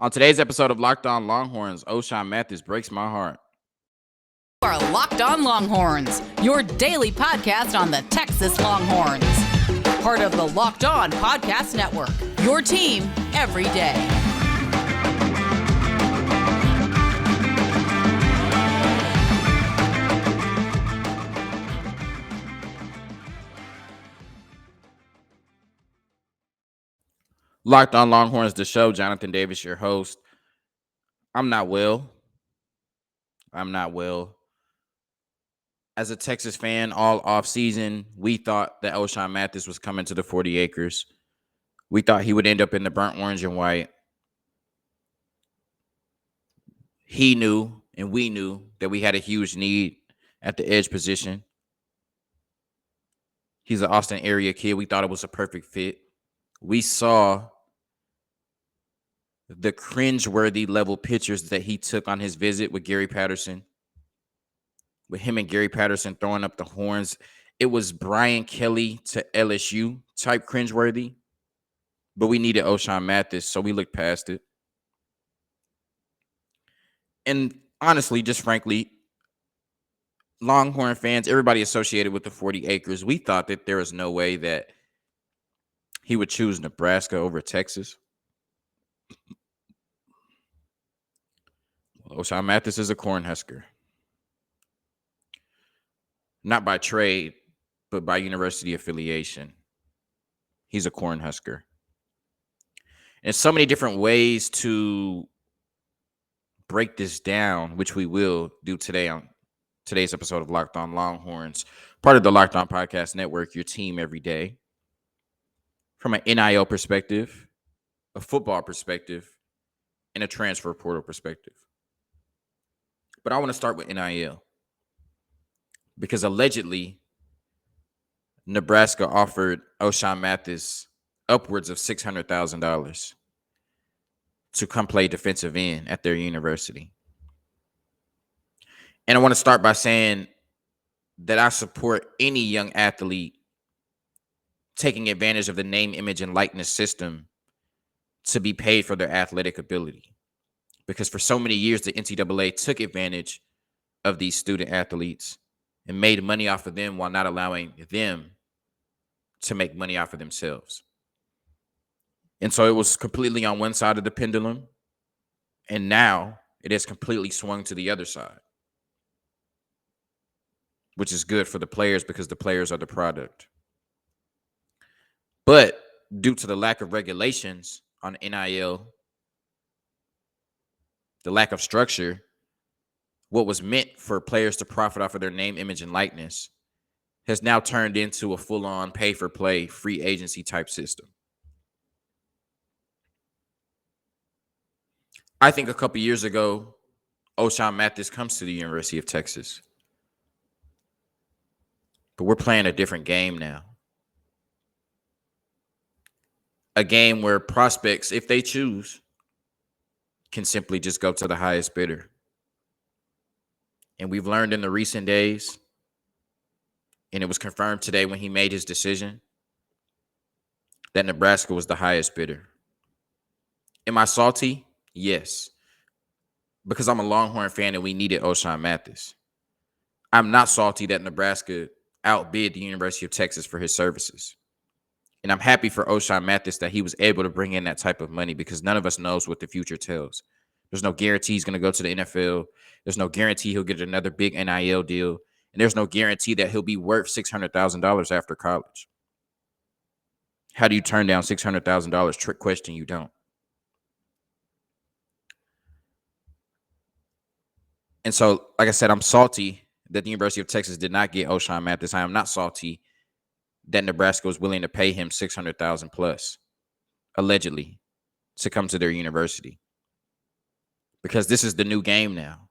On today's episode of Locked On Longhorns, Ochaun Mathis breaks my heart. You are Locked On Longhorns, your daily podcast on the Texas Longhorns. Part of the Locked On Podcast Network, your team every day. Locked On Longhorns, the show. Jonathan Davis, your host. I'm not well. As a Texas fan, all offseason, we thought that Ochaun Mathis was coming to the 40 acres. We thought he would end up in the burnt orange and white. He knew, and we knew, that we had a huge need at the edge position. He's an Austin area kid. We thought it was a perfect fit. We saw the cringeworthy level pictures that he took on his visit with Gary Patterson, with him and Gary Patterson throwing up the horns. It was Brian Kelly to LSU type cringeworthy, but we needed Ochaun Mathis, so we looked past it. And honestly, just frankly, Longhorn fans, everybody associated with the 40 acres, we thought that there was no way that he would choose Nebraska over Texas. Ochaun Mathis is a Cornhusker. Not by trade, but by university affiliation. He's a Cornhusker. And so many different ways to break this down, which we will do today on today's episode of Locked On Longhorns, part of the Locked On Podcast Network, your team every day. From an NIL perspective, a football perspective, and a transfer portal perspective. But I want to start with NIL. Because allegedly, Nebraska offered Ochaun Mathis upwards of $600,000 to come play defensive end at their university. And I want to start by saying that I support any young athlete taking advantage of the name, image, and likeness system to be paid for their athletic ability. Because for so many years, the NCAA took advantage of these student athletes and made money off of them while not allowing them to make money off of themselves. And so it was completely on one side of the pendulum, and now it has completely swung to the other side, which is good for the players because the players are the product. But due to the lack of regulations on NIL, the lack of structure, what was meant for players to profit off of their name, image, and likeness has now turned into a full-on pay-for-play free agency type system. I think a couple years ago, Ochaun Mathis comes to the University of Texas. But we're playing a different game now. A game where prospects, if they choose, can simply just go to the highest bidder. And we've learned in the recent days, and it was confirmed today when he made his decision, that Nebraska was the highest bidder. Am I salty? Yes. Because I'm a Longhorn fan and we needed Ochaun Mathis. I'm not salty that Nebraska outbid the University of Texas for his services. And I'm happy for Ochaun Mathis that he was able to bring in that type of money because none of us knows what the future tells. There's no guarantee he's going to go to the NFL. There's no guarantee he'll get another big NIL deal. And there's no guarantee that he'll be worth $600,000 after college. How do you turn down $600,000? Trick question, you don't. And so, like I said, I'm salty that the University of Texas did not get Ochaun Mathis. I am not salty that Nebraska was willing to pay him $600,000 plus, allegedly, to come to their university. Because this is the new game now.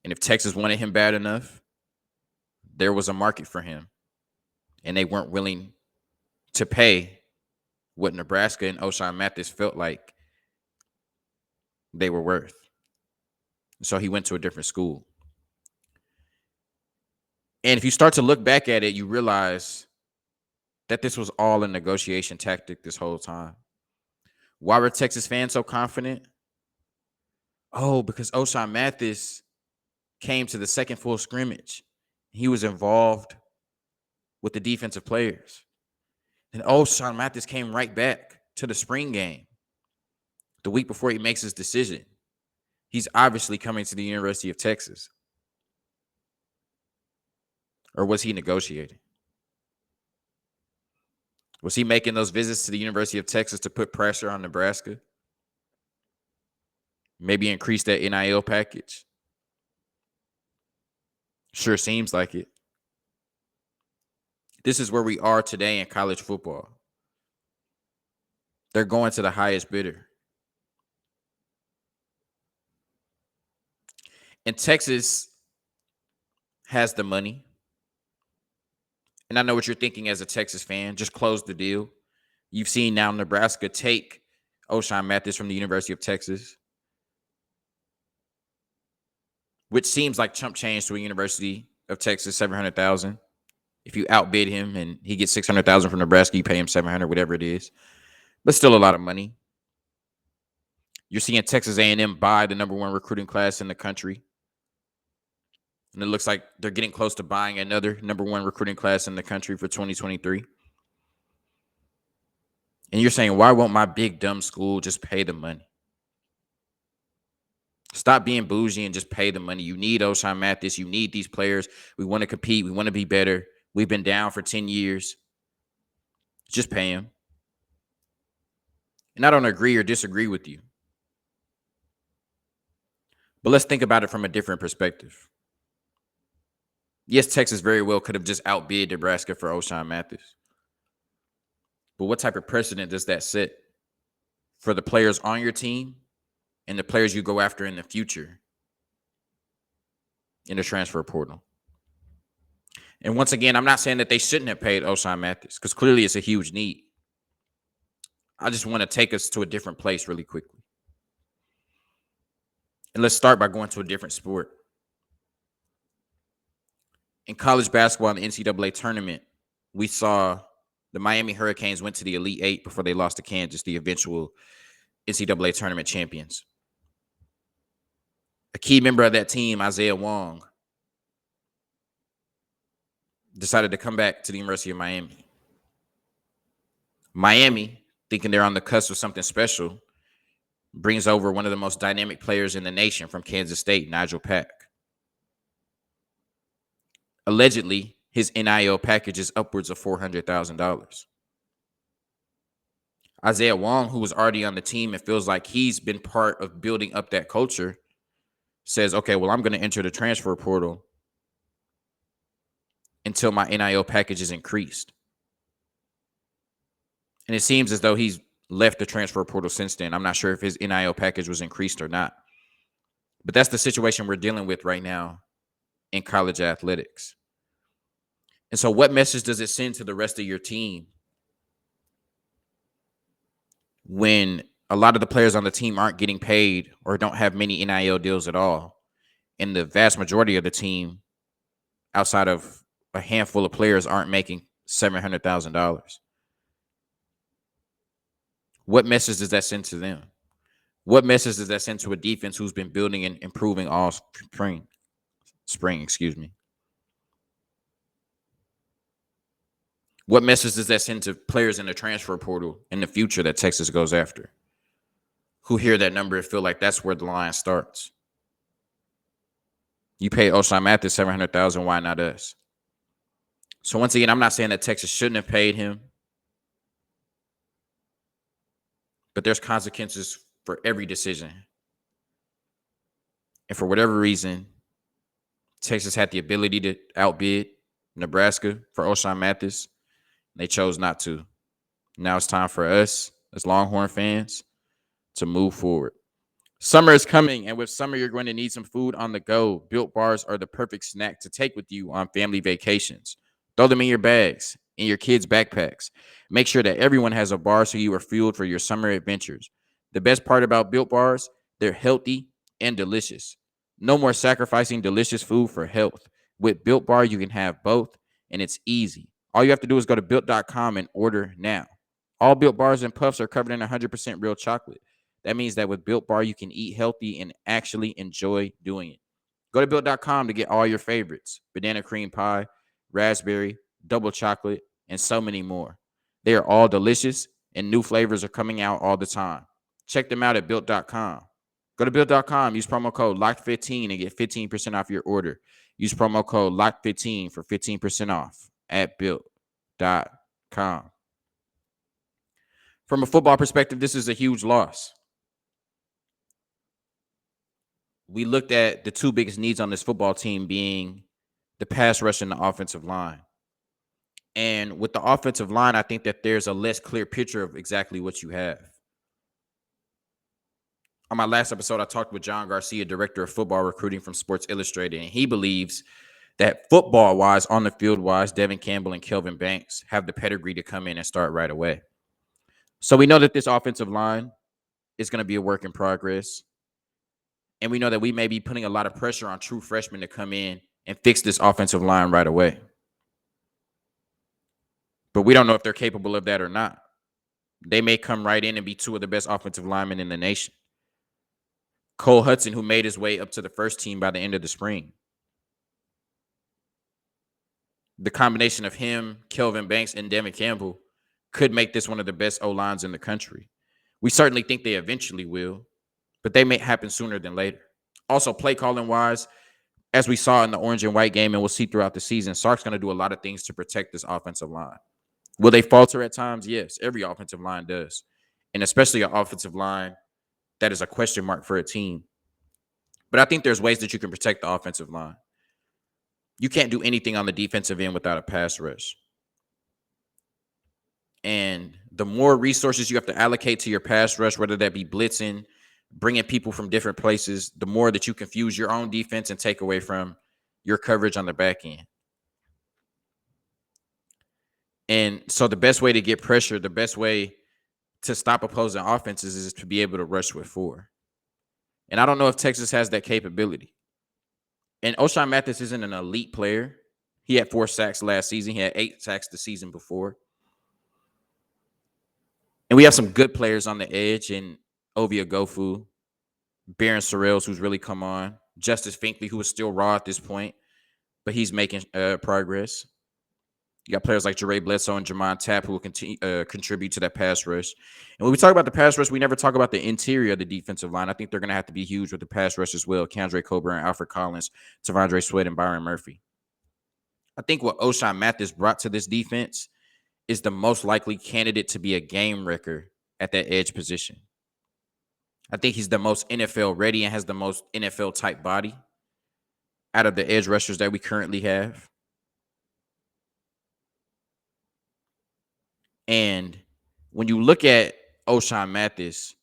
And if Texas wanted him bad enough, there was a market for him. And they weren't willing to pay what Nebraska and Ochaun Mathis felt like they were worth. So he went to a different school. And if you start to look back at it, you realize that this was all a negotiation tactic this whole time. Why were Texas fans so confident? Oh, because Ochaun Mathis came to the second full scrimmage. He was involved with the defensive players. And Ochaun Mathis came right back to the spring game the week before he makes his decision. He's obviously coming to the University of Texas. Or was he negotiating? Was he making those visits to the University of Texas to put pressure on Nebraska? Maybe increase that NIL package? Sure seems like it. This is where we are today in college football. They're going to the highest bidder. And Texas has the money. And I know what you're thinking as a Texas fan. Just close the deal. You've seen now Nebraska take Ochaun Mathis from the University of Texas, which seems like chump change to a University of Texas, $700,000. If you outbid him and he gets $600,000 from Nebraska, you pay him $700,000, whatever it is. But still a lot of money. You're seeing Texas A&M buy the number one recruiting class in the country. And it looks like they're getting close to buying another number one recruiting class in the country for 2023. And you're saying, why won't my big dumb school just pay the money? Stop being bougie and just pay the money. You need Ochaun Mathis. You need these players. We want to compete. We want to be better. We've been down for 10 years. Just pay him. And I don't agree or disagree with you. But let's think about it from a different perspective. Yes, Texas very well could have just outbid Nebraska for Ochaun Mathis. But what type of precedent does that set for the players on your team and the players you go after in the future in the transfer portal? And once again, I'm not saying that they shouldn't have paid Ochaun Mathis because clearly it's a huge need. I just want to take us to a different place really quickly. And let's start by going to a different sport. In college basketball in the NCAA tournament, we saw the Miami Hurricanes went to the Elite Eight before they lost to Kansas, the eventual NCAA tournament champions. A key member of that team, Isaiah Wong, decided to come back to the University of Miami. Miami, thinking they're on the cusp of something special, brings over one of the most dynamic players in the nation from Kansas State, Nigel Pack. Allegedly, his NIL package is upwards of $400,000. Isaiah Wong, who was already on the team and feels like he's been part of building up that culture, says, okay, well, I'm going to enter the transfer portal until my NIL package is increased. And it seems as though he's left the transfer portal since then. I'm not sure if his NIL package was increased or not. But that's the situation we're dealing with right now in college athletics. And so what message does it send to the rest of your team when a lot of the players on the team aren't getting paid or don't have many NIL deals at all? And the vast majority of the team, outside of a handful of players, aren't making $700,000. What message does that send to them? What message does that send to a defense who's been building and improving all spring? What message does that send to players in the transfer portal in the future that Texas goes after, who hear that number and feel like that's where the line starts? You pay Ochaun Mathis $700,000, why not us? So once again, I'm not saying that Texas shouldn't have paid him, but there's consequences for every decision. And for whatever reason, Texas had the ability to outbid Nebraska for Ochaun Mathis. They chose not to. Now it's time for us as Longhorn fans to move forward. Summer is coming, and with summer, you're going to need some food on the go. Built Bars are the perfect snack to take with you on family vacations. Throw them in your bags, in your kids' backpacks. Make sure that everyone has a bar so you are fueled for your summer adventures. The best part about Built Bars, they're healthy and delicious. No more sacrificing delicious food for health. With Built Bar, you can have both, and it's easy. All you have to do is go to Built.com and order now. All Built Bars and Puffs are covered in 100% real chocolate. That means that with Built Bar, you can eat healthy and actually enjoy doing it. Go to Built.com to get all your favorites: banana cream pie, raspberry, double chocolate, and so many more. They are all delicious, and new flavors are coming out all the time. Check them out at Built.com. Go to Built.com, use promo code LOCK15 and get 15% off your order. Use promo code LOCK15 for 15% off at Built.com. From a football perspective, this is a huge loss. We looked at the two biggest needs on this football team being the pass rush and the offensive line. And with the offensive line, I think that there's a less clear picture of exactly what you have. On my last episode, I talked with John Garcia, director of football recruiting from Sports Illustrated, and he believes that football-wise, on the field-wise, Devin Campbell and Kelvin Banks have the pedigree to come in and start right away. So we know that this offensive line is going to be a work in progress. And we know that we may be putting a lot of pressure on true freshmen to come in and fix this offensive line right away. But we don't know if they're capable of that or not. They may come right in and be two of the best offensive linemen in the nation. Cole Hudson, who made his way up to the first team by the end of the spring. The combination of him, Kelvin Banks, and Devin Campbell could make this one of the best O-lines in the country. We certainly think they eventually will, but they may happen sooner than later. Also, play calling wise, as we saw in the orange and white game and we'll see throughout the season, Sark's going to do a lot of things to protect this offensive line. Will they falter at times? Yes, every offensive line does, and especially an offensive line that is a question mark for a team. But I think there's ways that you can protect the offensive line. You can't do anything on the defensive end without a pass rush. And the more resources you have to allocate to your pass rush, whether that be blitzing, bringing people from different places, the more that you confuse your own defense and take away from your coverage on the back end. And so the best way to get pressure, the best way to stop opposing offenses is to be able to rush with four. And I don't know if Texas has that capability. And Ochaun Mathis isn't an elite player. He had 4 sacks last season. He had 8 sacks the season before. And we have some good players on the edge in Ovia Gofu, Barron Sorrells, who's really come on, Justice Finkley, who is still raw at this point, but he's making progress. You got players like Jeray Bledsoe and Jamon Tapp who will contribute to that pass rush. And when we talk about the pass rush, we never talk about the interior of the defensive line. I think they're going to have to be huge with the pass rush as well. Kendra Coburn, Alfred Collins, Tavondre Sweat, and Byron Murphy. I think what Ochaun Mathis brought to this defense is the most likely candidate to be a game wrecker at that edge position. I think he's the most NFL ready and has the most NFL type body out of the edge rushers that we currently have. And when you look at Ochaun Mathis,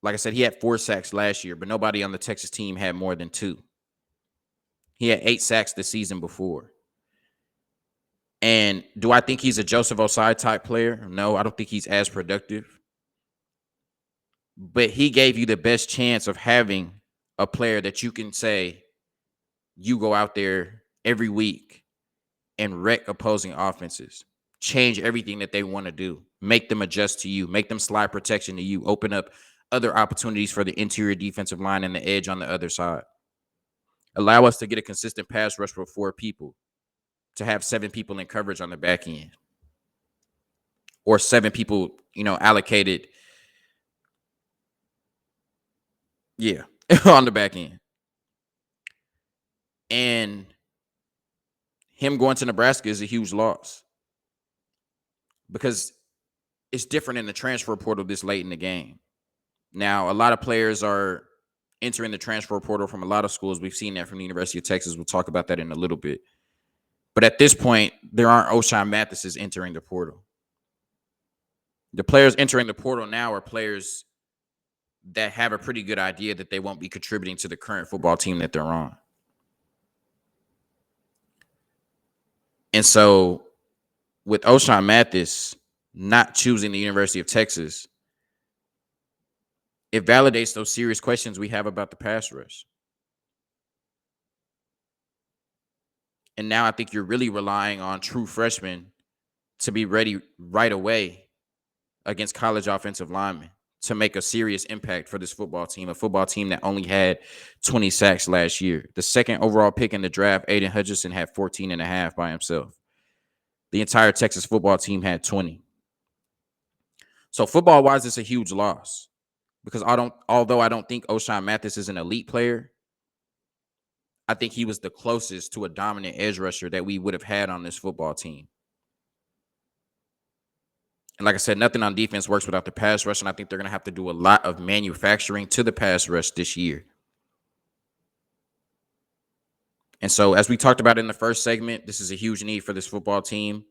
like I said, he had 4 sacks last year, but nobody on the Texas team had more than 2. He had 8 sacks the season before. And do I think he's a Joseph Osai type player? No, I don't think he's as productive. But he gave you the best chance of having a player that you can say, you go out there every week and wreck opposing offenses. Change everything that they want to do. Make them adjust to you. Make them slide protection to you. Open up other opportunities for the interior defensive line and the edge on the other side. Allow us to get a consistent pass rush with 4 people. To have 7 people in coverage on the back end. Or 7 people, allocated. Yeah, on the back end. And him going to Nebraska is a huge loss. Because it's different in the transfer portal this late in the game. Now, a lot of players are entering the transfer portal from a lot of schools. We've seen that from the University of Texas. We'll talk about that in a little bit. But at this point, there aren't Ochaun Mathises entering the portal. The players entering the portal now are players that have a pretty good idea that they won't be contributing to the current football team that they're on. And so with Ochaun Mathis not choosing the University of Texas, it validates those serious questions we have about the pass rush. And now I think you're really relying on true freshmen to be ready right away against college offensive linemen to make a serious impact for this football team, a football team that only had 20 sacks last year. The second overall pick in the draft, Aiden Hutchinson, had 14 and a half by himself. The entire Texas football team had 20. So football-wise, it's a huge loss because although I don't think Ochaun Mathis is an elite player, I think he was the closest to a dominant edge rusher that we would have had on this football team. And like I said, nothing on defense works without the pass rush, and I think they're going to have to do a lot of manufacturing to the pass rush this year. And so, as we talked about in the first segment, this is a huge need for this football team.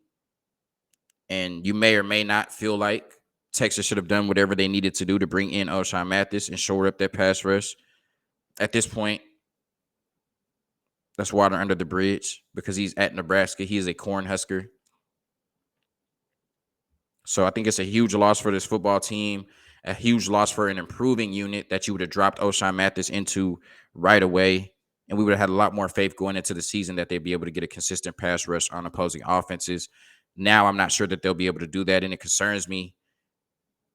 And you may or may not feel like Texas should have done whatever they needed to do to bring in Ochaun Mathis and shore up that pass rush. At this point, that's water under the bridge because he's at Nebraska. He is a Cornhusker. So I think it's a huge loss for this football team, a huge loss for an improving unit that you would have dropped Ochaun Mathis into right away. And we would have had a lot more faith going into the season that they'd be able to get a consistent pass rush on opposing offenses. Now I'm not sure that they'll be able to do that. And it concerns me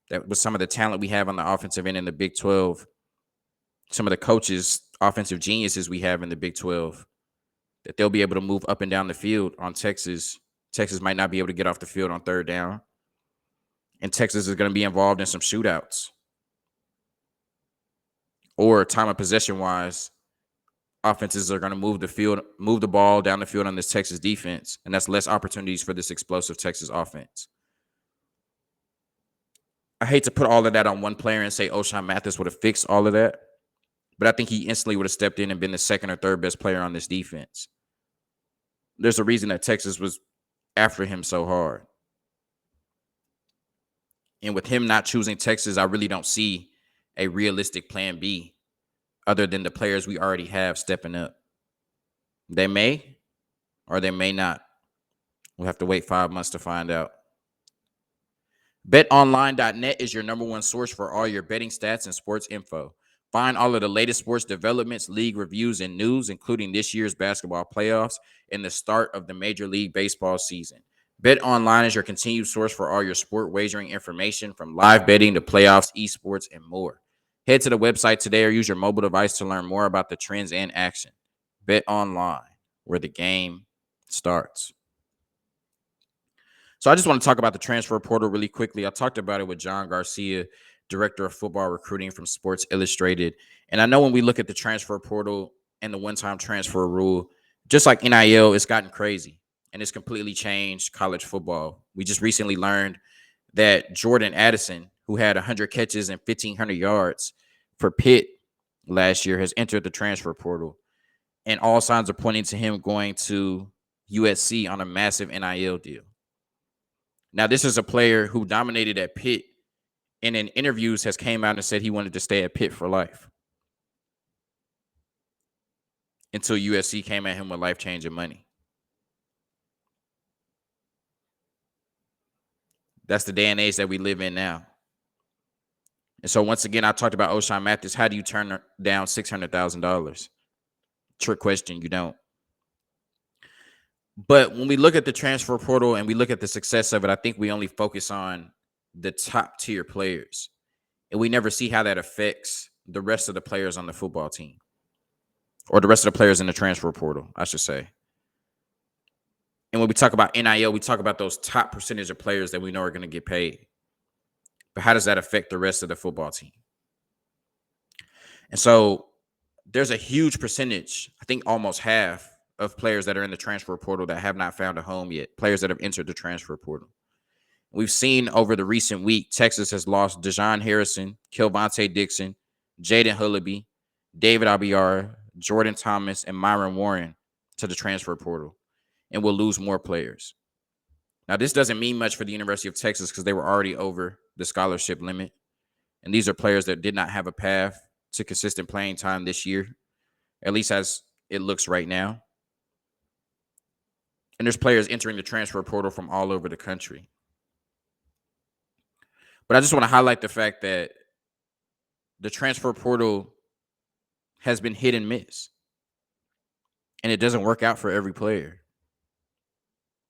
that with some of the talent we have on the offensive end in the Big 12, some of the coaches, offensive geniuses we have in the Big 12, that they'll be able to move up and down the field on Texas. Texas might not be able to get off the field on third down. And Texas is going to be involved in some shootouts. Or time of possession-wise, offenses are going to move the ball down the field on this Texas defense, and that's less opportunities for this explosive Texas offense. I hate to put all of that on one player and say Ochaun Mathis would have fixed all of that, but I think he instantly would have stepped in and been the second or third best player on this defense. There's a reason that Texas was after him so hard. And with him not choosing Texas, I really don't see a realistic plan B other than the players we already have stepping up. They may or they may not. We'll have to wait 5 months to find out. BetOnline.net is your number one source for all your betting stats and sports info. Find all of the latest sports developments, league reviews, and news, including this year's basketball playoffs and the start of the Major League Baseball season. BetOnline is your continued source for all your sport wagering information, from live betting to playoffs, esports, and more. Head to the website today or use your mobile device to learn more about the trends and action. BetOnline, where the game starts. So I just want to talk about the transfer portal really quickly. I talked about it with John Garcia, director of football recruiting from Sports Illustrated. And I know when we look at the transfer portal and the one-time transfer rule, just like NIL, it's gotten crazy. And it's completely changed college football. We just recently learned that Jordan Addison, who had 100 catches and 1,500 yards for Pitt last year, has entered the transfer portal. And all signs are pointing to him going to USC on a massive NIL deal. Now, this is a player who dominated at Pitt and in interviews has came out and said he wanted to stay at Pitt for life until USC came at him with life-changing money. That's the day and age that we live in now. And so once again, I talked about Ochaun Mathis. How do you turn down $600,000? Trick question, you don't. But when we look at the transfer portal and we look at the success of it, I think we only focus on the top tier players. And we never see how that affects the rest of the players on the football team. Or the rest of the players in the transfer portal, I should say. And when we talk about NIL, we talk about those top percentage of players that we know are going to get paid. But how does that affect the rest of the football team? And so there's a huge percentage, I think almost half of players that are in the transfer portal that have not found a home yet, players that have entered the transfer portal. We've seen over the recent week, Texas has lost Dejon Harrison, Kelvontae Dixon, Jaden Hullaby, David Abiara, Jordan Thomas, and Myron Warren to the transfer portal, and will lose more players. Now, this doesn't mean much for the University of Texas because they were already over the scholarship limit. And these are players that did not have a path to consistent playing time this year, at least as it looks right now. And there's players entering the transfer portal from all over the country. But I just want to highlight the fact that the transfer portal has been hit and miss. And it doesn't work out for every player.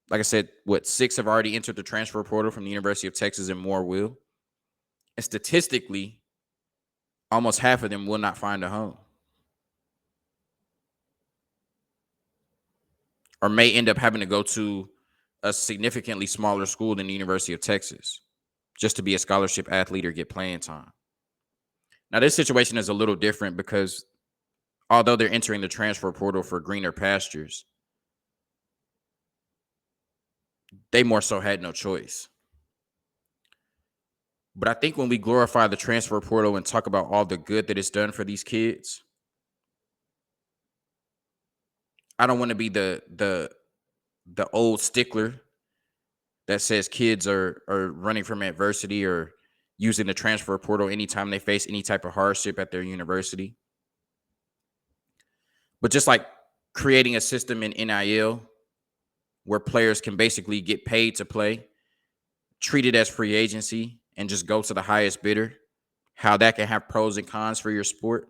Like I said, 6 have already entered the transfer portal from the University of Texas and more will. And statistically, almost half of them will not find a home or may end up having to go to a significantly smaller school than the University of Texas just to be a scholarship athlete or get playing time. Now, this situation is a little different because although they're entering the transfer portal for greener pastures, they more so had no choice. But I think when we glorify the transfer portal and talk about all the good that it's done for these kids, I don't want to be the old stickler that says kids are running from adversity or using the transfer portal anytime they face any type of hardship at their university. But just like creating a system in NIL where players can basically get paid to play, treat it as free agency, and just go to the highest bidder, how that can have pros and cons for your sport.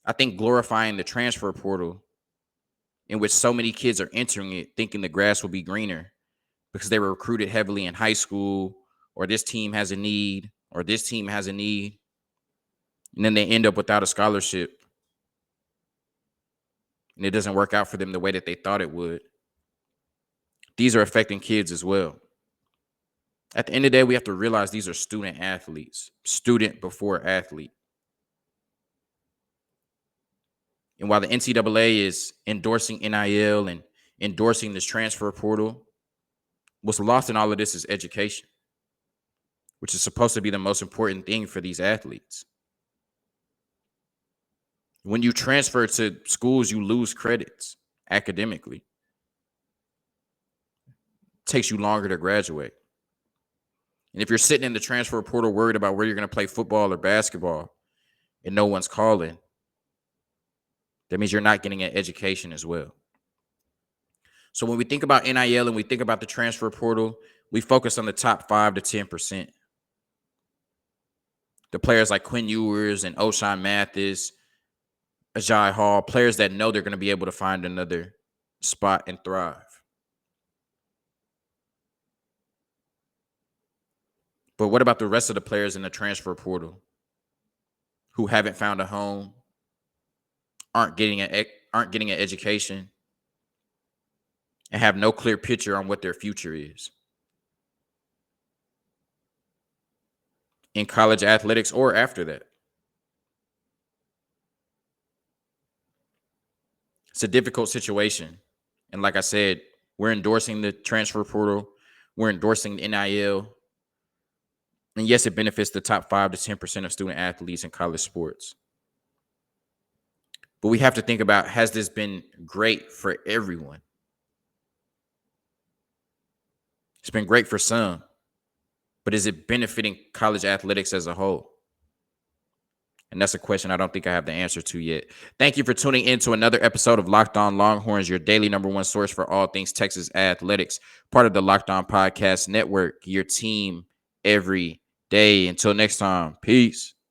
I think glorifying the transfer portal, in which so many kids are entering it thinking the grass will be greener because they were recruited heavily in high school, or this team has a need, or this team has a need, and then they end up without a scholarship, and it doesn't work out for them the way that they thought it would. These are affecting kids as well. At the end of the day, we have to realize these are student athletes, student before athlete. And while the NCAA is endorsing NIL and endorsing this transfer portal, what's lost in all of this is education, which is supposed to be the most important thing for these athletes. When you transfer to schools, you lose credits academically. It takes you longer to graduate. And if you're sitting in the transfer portal worried about where you're going to play football or basketball and no one's calling, that means you're not getting an education as well. So when we think about NIL and we think about the transfer portal, we focus on the top 5 to 10%. The players like Quinn Ewers and Ochaun Mathis, Ajay Hall, players that know they're going to be able to find another spot and thrive. But what about the rest of the players in the transfer portal who haven't found a home, aren't getting an education, and have no clear picture on what their future is in college athletics or after that? It's a difficult situation. And like I said, we're endorsing the transfer portal. We're endorsing the NIL. And yes, it benefits the top 5 to 10% of student athletes in college sports. But we have to think about, has this been great for everyone? It's been great for some, but is it benefiting college athletics as a whole? And that's a question I don't think I have the answer to yet. Thank you for tuning in to another episode of Locked On Longhorns, your daily #1 source for all things Texas athletics, part of the Locked On Podcast Network, your team every day. Until next time, peace.